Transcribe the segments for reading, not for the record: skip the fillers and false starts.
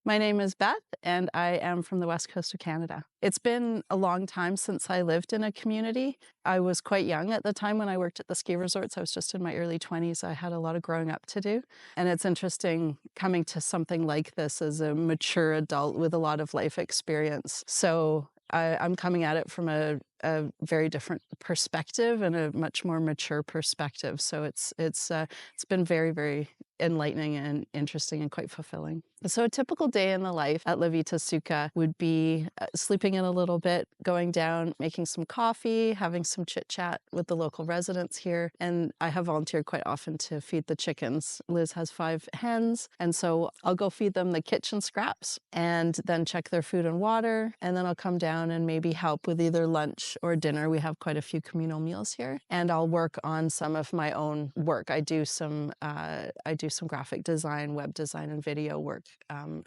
My name is Beth, and I am from the west coast of Canada. It's been a long time since I lived in a community. I was quite young at the time when I worked at the ski resorts. I was just in my early 20s. I had a lot of growing up to do. And it's interesting coming to something like this as a mature adult with a lot of life experience. So I'm coming at it from a very different perspective and a much more mature perspective. So it's been very, very enlightening and interesting and quite fulfilling. So a typical day in the life at La Vita Suca would be sleeping in a little bit, going down, making some coffee, having some chit chat with the local residents here. And I have volunteered quite often to feed the chickens. Liz has 5 hens, and so I'll go feed them the kitchen scraps and then check their food and water. And then I'll come down and maybe help with either lunch or dinner. We have quite a few communal meals here, and I'll work on some of my own work. I do some graphic design, web design, and video work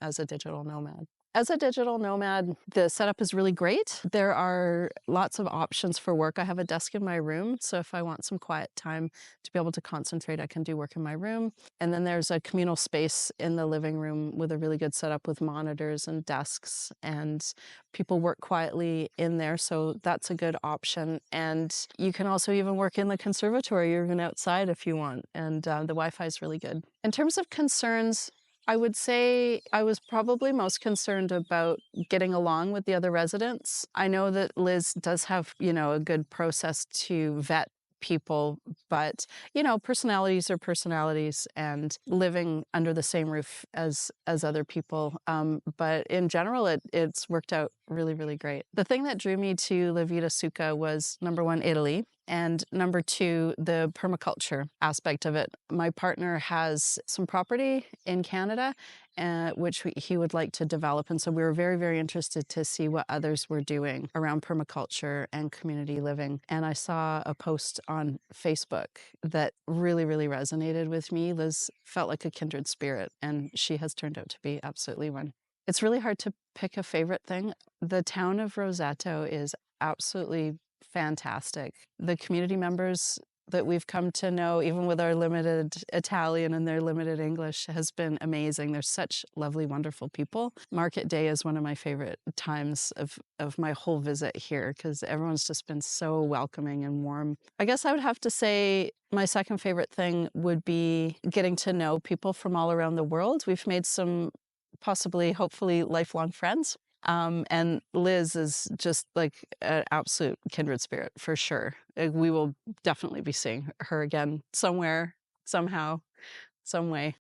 as a digital nomad. As a digital nomad, the setup is really great. There are lots of options for work. I have a desk in my room, so if I want some quiet time to be able to concentrate, I can do work in my room. And then there's a communal space in the living room with a really good setup with monitors and desks, and people work quietly in there, so that's a good option. And you can also even work in the conservatory or even outside if you want, and the Wi-Fi is really good. In terms of concerns, I would say I was probably most concerned about getting along with the other residents. I know that Liz does have, a good process to vet people, but, personalities are personalities, and living under the same roof as other people. But in general, it's worked out really, really great. The thing that drew me to La Vita Suca was, number one, Italy. And number two, the permaculture aspect of it. My partner has some property in Canada, which he would like to develop. And so we were very, very interested to see what others were doing around permaculture and community living. And I saw a post on Facebook that really, really resonated with me. Liz felt like a kindred spirit, and she has turned out to be absolutely one. It's really hard to pick a favorite thing. The town of Roseto is absolutely fantastic. The community members that we've come to know, even with our limited Italian and their limited English, has been amazing. They're such lovely, wonderful people. Market day is one of my favorite times of my whole visit here, because everyone's just been so welcoming and warm. I guess I would have to say my second favorite thing would be getting to know people from all around the world. We've made some possibly, hopefully, lifelong friends. And Liz is just like an absolute kindred spirit for sure. We will definitely be seeing her again somewhere, somehow, some way.